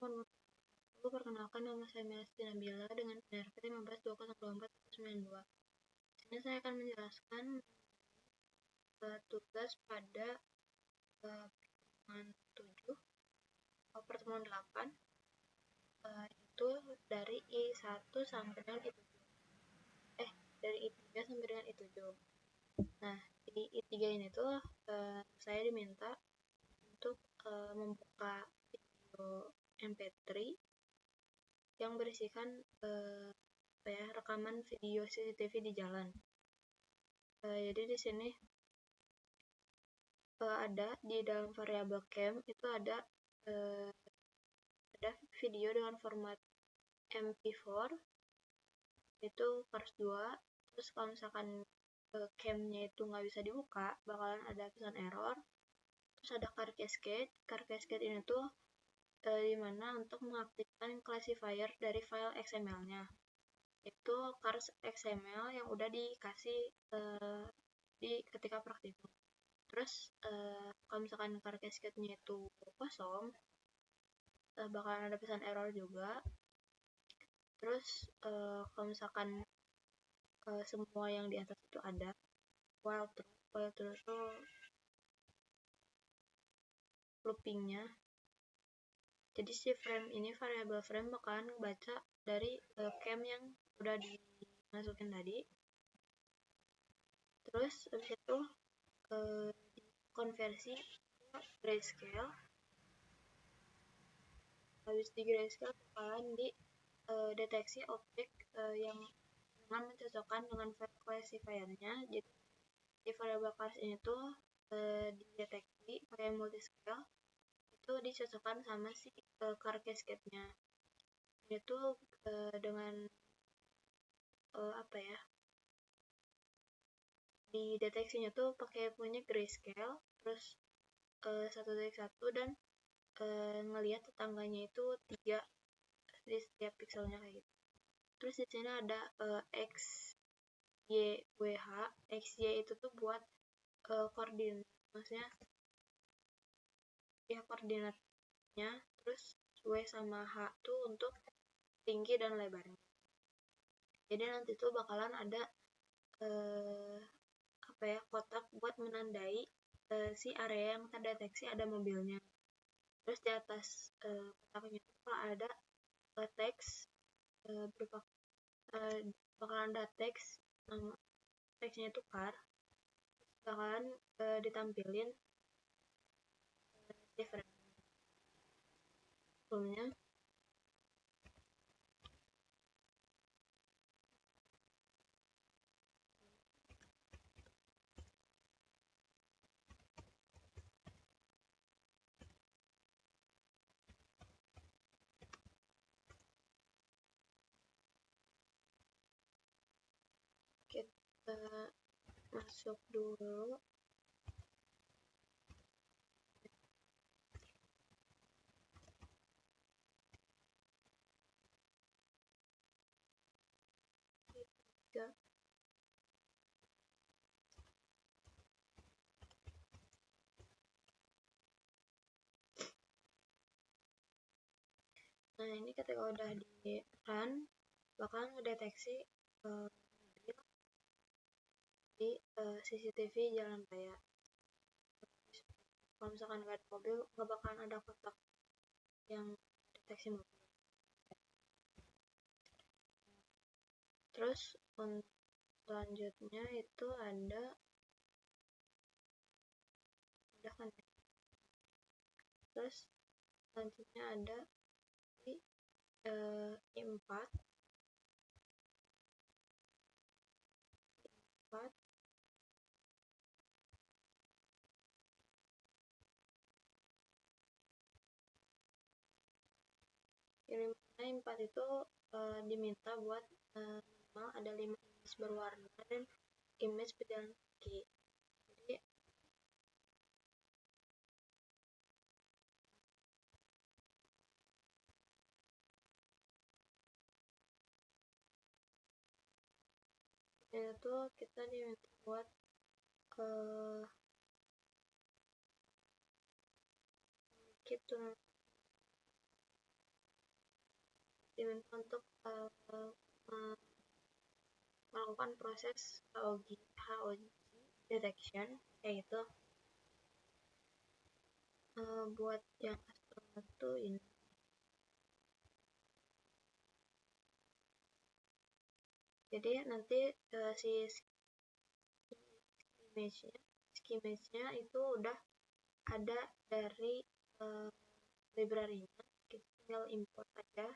Perkenalkan, nama saya Melesti Nabila dengan NRP 15202492. Di sini saya akan menjelaskan tugas pada pertemuan 7 atau pertemuan 8, itu dari I1 sampai dengan I7. Dari I3 sampai dengan I7. Nah, di I3 ini tuh saya diminta untuk membuka video MP3 yang berisikan rekaman video CCTV di jalan. Jadi di sini ada di dalam variabel cam itu ada video dengan format MP4 itu Cars 2. Terus kalau misalkan cam-nya itu nggak bisa dibuka, bakalan ada pesan error. Terus ada car cascade. Car cascade ini tuh dimana untuk mengaktifkan classifier dari file XML-nya. Itu cars XML yang udah dikasih di ketika praktikum. Terus kalau misalkan car cascade-nya itu kosong, bakalan ada pesan error juga. Terus kalau misalkan semua yang di atas itu ada while true itu loopingnya. Jadi si frame ini, variabel frame bakalan baca dari cam yang udah dimasukin tadi. Terus habis itu konversi ke grayscale. Habis di grayscale bakalan di deteksi objek yang dengan mencocokkan dengan classifier-nya. Jadi di variable cars ini tuh dideteksi pakai multiscale, itu dicocokkan sama si car cascade-nya. Ini tuh dengan dideteksinya tuh pakai punya grayscale, terus 1:1 dan ngelihat tetangganya itu 3 di setiap pixelnya kayak gitu. Terus di sini ada X, Y, WH. X, Y itu tuh buat koordinat, maksudnya ya koordinatnya. Terus W sama H tuh untuk tinggi dan lebarnya. Jadi nanti tuh bakalan ada kotak buat menandai si area yang terdeteksi ada mobilnya. Terus di atas kotaknya itu ada teks berupa bakalan ada teks, nama teksnya itu car. Bakalan ditampilin different sebelumnya. Kita masuk dulu. Nah, ini ketika udah di run, bakal ngedeteksi mobil di CCTV jalan raya. Kalau misalkan nggak ada mobil, nggak bakalan ada kotak yang deteksi mobil. Terus untuk selanjutnya itu ada kan. Terus selanjutnya ada di I4 kirimannya I4 itu diminta buat minimal ada 5 image berwarna dan image pejalan kaki. Jadi itu kita diminta buat keep to diminta untuk melakukan proses HOG detection, yaitu buat yang astronot tuh ini. Jadi nanti si image-nya itu udah ada dari library-nya, kita tinggal import aja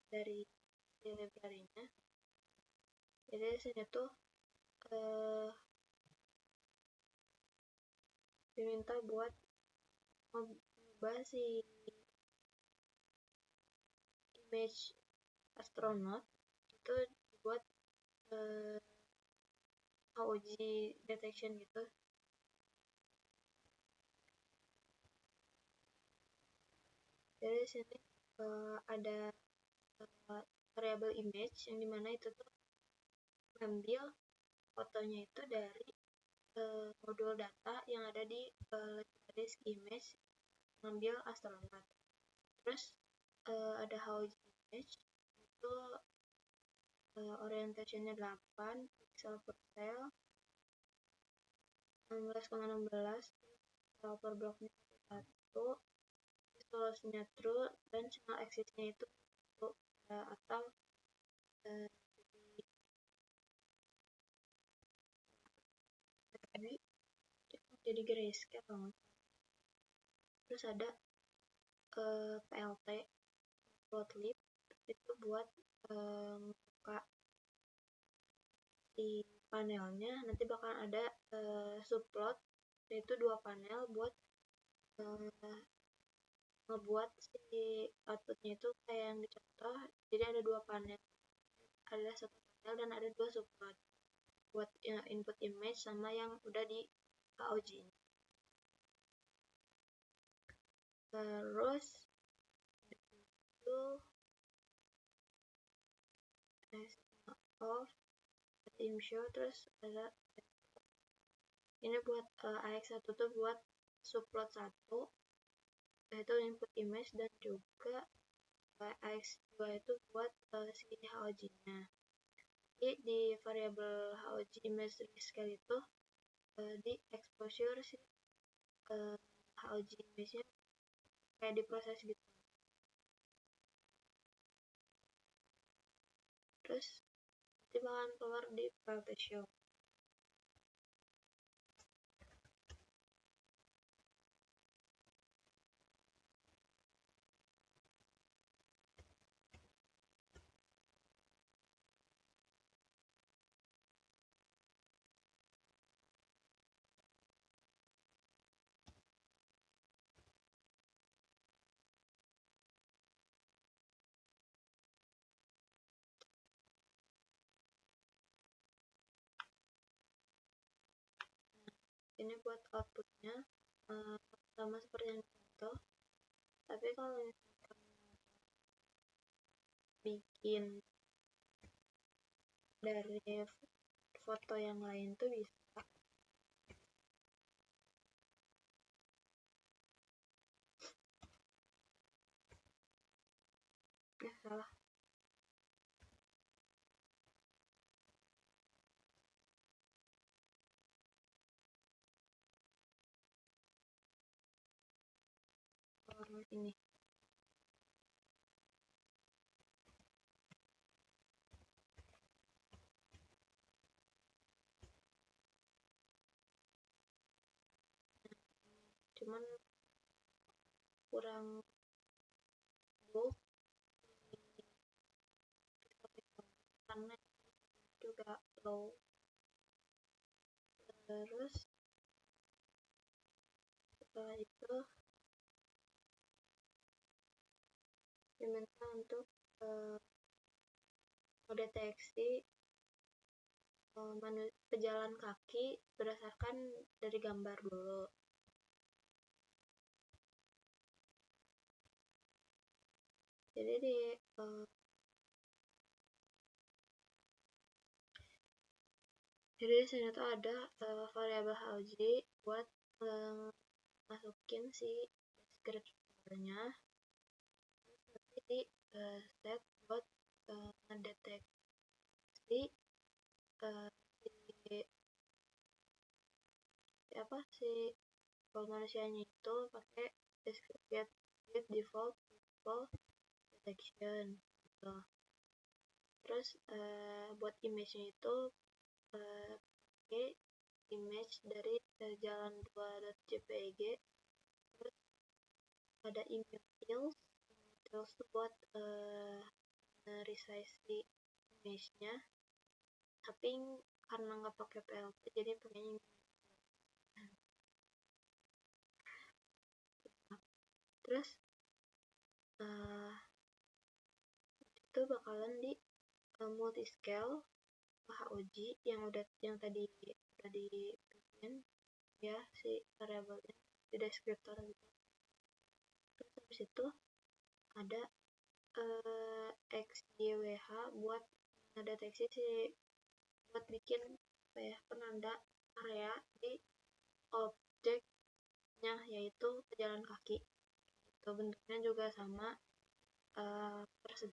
dari library-nya. Jadi di sini tuh diminta buat mengubah si image astronot itu buat HOG detection gitu. Jadi di sini ada variable image yang dimana itu tuh ngambil fotonya itu dari modul data yang ada di disk image, ngambil astronot. Terus ada HOG image itu orientationnya 8 pixel per cell, 16,16, per blocknya 1, resolusinya true, dan channel axis-nya itu true, atau jadi grayscale. Terus ada PLT plotly itu buat buka di panelnya, nanti bakal ada subplot, yaitu 2 panel buat ngebuat si outputnya itu kayak yang dicontoh. Jadi ada 2 panel, ada 1 panel dan ada 2 subplot buat input image sama yang udah di HOG. Terus itu off tim show. Terus ada ini buat AX1 tuh buat subplot 1, yaitu input image, dan juga AX2 itu buat si HOG-nya. Jadi di variable HOG image rescale itu di exposure si HOG image-nya kayak diproses gitu. Terus nanti bakalan keluar di PLT show. Ini buat outputnya sama seperti yang contoh, tapi kalau misalkan bikin dari foto yang lain tuh bisa. Salah. Ini cuman kurang bold karena juga low. Terus setelah itu diminta untuk mendeteksi pejalan kaki berdasarkan dari gambar dulu. Jadi di sini tuh ada variabel HOG buat masukin si descriptor-nya. Nanti di set buat mendeteksi si kalau manusianya itu pakai get default detection gitu. Terus buat image-nya itu pakai image dari jalan 2.jpg. Terus ada image tools itu buat resize di image-nya, tapi karena nggak pakai PLP jadi pakainya terus itu bakalan di multiscale HOG yang tadi udah dibikin ya si variabelnya di deskriptor gitu. Terus habis itu ada XJWH buat ngedeteksi buat bikin penanda area di objeknya, yaitu pejalan kaki. Itu bentuknya juga sama persegi.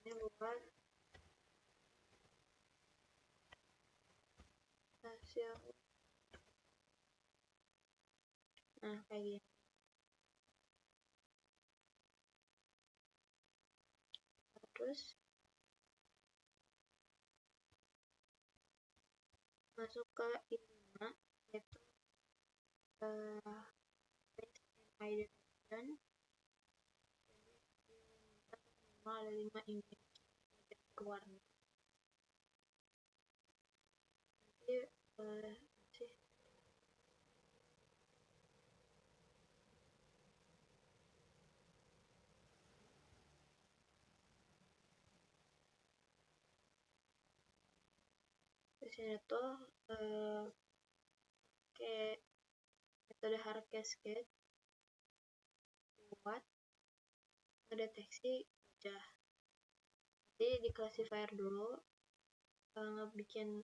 Ini buat hasil. Nah, kayak gini. Terus masuk ke I5, yaitu identification. Ada 5 image berwarna. Jadi di sini tuh kayak metode hard cascade buat mendeteksi wajah. Jadi di classifier dulu ngebikin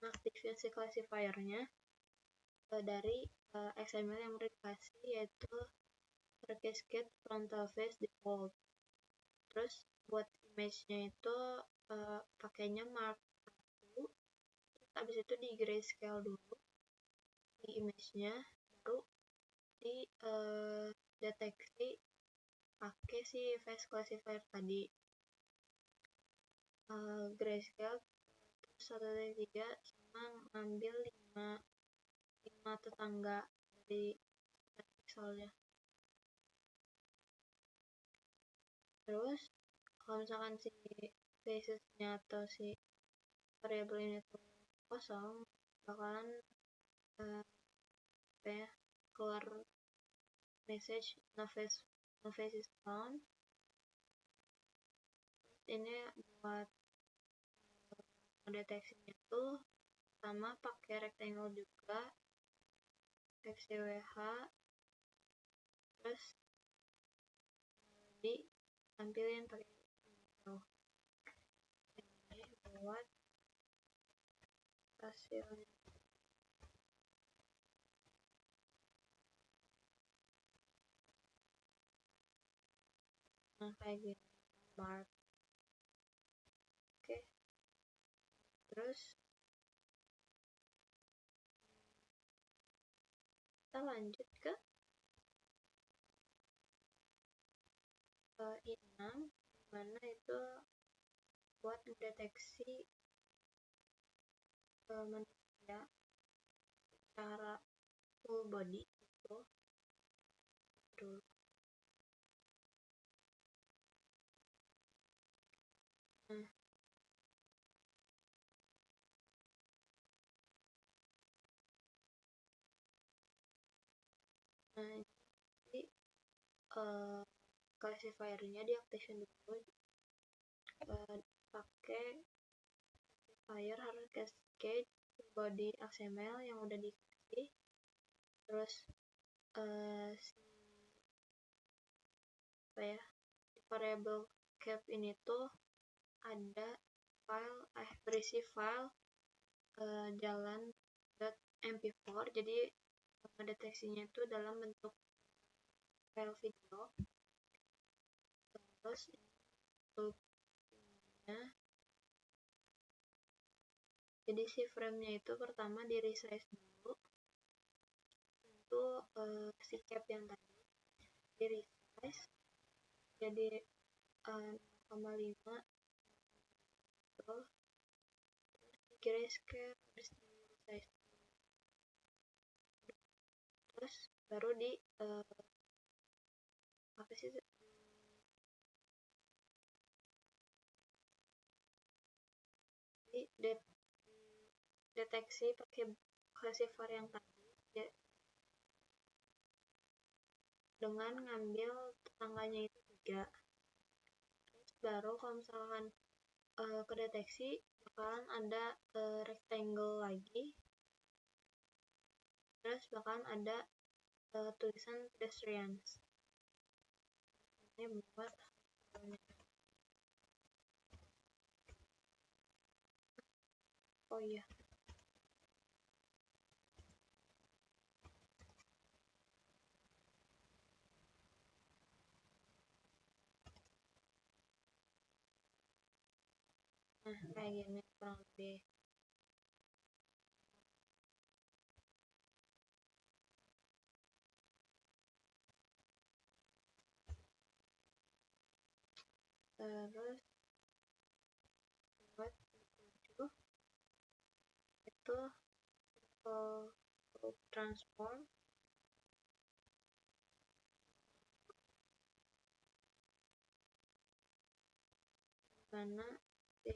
ngaktifin si classifiernya dari XML yang udah dikasih, yaitu hard cascade frontal face default. Terus buat image-nya itu pakainya mark 1. Terus abis itu di grayscale dulu di image-nya, baru di deteksi pakai si face classifier tadi. Grayscale terus 1/3 sama ngambil 5 tetangga dari pixelnya. Terus kalau misalkan si faces-nya atau si variable ini tuh kosong, bakalan keluar message no face is found. Ini buat mendeteksinya tuh sama pakai rectangle juga, XJWH, terus ditampilin pakai itu. Ini buat hasilnya. Nah, kayak gini mark. Oke. Terus kita lanjut ke I6, dimana itu buat mendeteksi manusia secara full body itu dulu. Jadi classifiernya diaktifin dulu pakai classifier hard cascade body XML yang udah dikasih. Terus variable cap ini tuh ada berisi file jalan .mp4, jadi mendeteksinya itu dalam bentuk file video. Terus untuk ininya, jadi si frame-nya itu pertama di resize dulu untuk si cap yang tadi di resize jadi 0,5 terus di grayscale terus di resize terus baru di apa sih di deteksi pakai classifier yang tadi ya, dengan ngambil tetangganya itu 3. Terus baru kalau misalkan kedeteksi bakalan ada rectangle lagi, terus bakalan ada tulisan pedestrians. Ini buat oh iya, nah kayak gini kurang lebih. Terus buat 7 itu transform mana di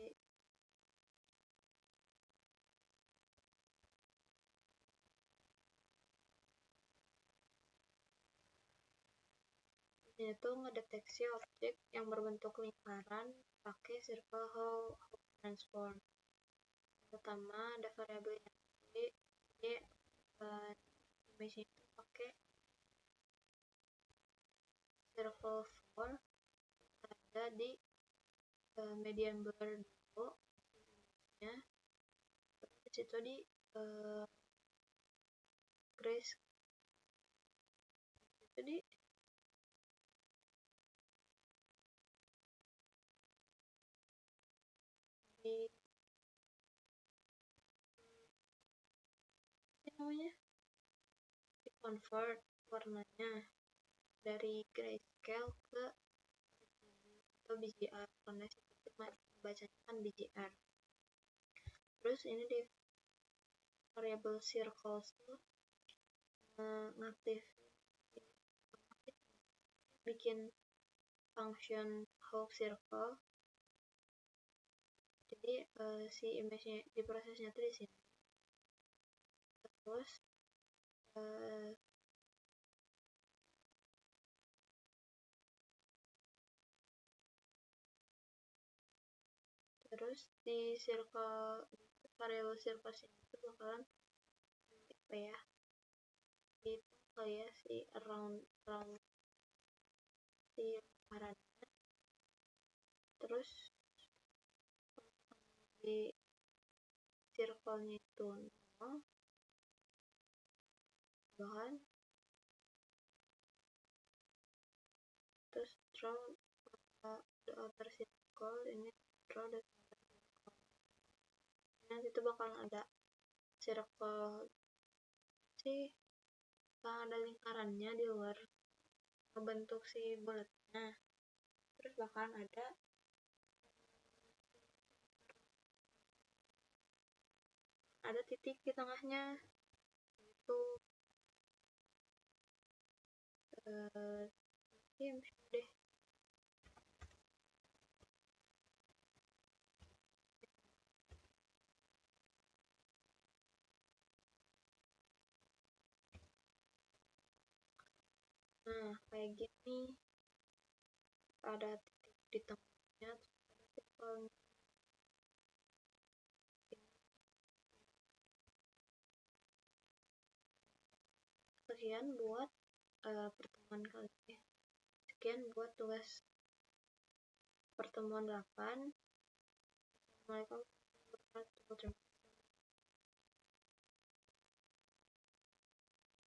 itu ngedeteksi objek yang berbentuk lingkaran pakai circle Hall transform. Pertama ada variabel yang jadi image itu pakai circle for ada di median blur dulu ya, terus itu di grace itu di namanya di convert warnanya dari grayscale ke atau BGR karena itu bacanya kan BGR. Terus ini di variable circles tuh ngaktif bikin function whole circle, jadi si image-nya diprosesnya tuh di sini. Terus terus di circle variable circle itu bakalan apa ya, itu kayak si around si lingkarannya. Terus di circle-nya itu 0 bahan, terus draw the outer circle, ini draw the outer circle. Nanti itu bakal ada circle sih, bakal ada lingkarannya di luar membentuk si bulatnya, terus bakalan ada titik di tengahnya itu deh. Nah kayak gini ada titik di tengahnya, terus ada circle. Sekian buat pertemuan kali ini. Sekian buat tugas pertemuan 8. Assalamualaikum warahmatullahi wabarakatuh.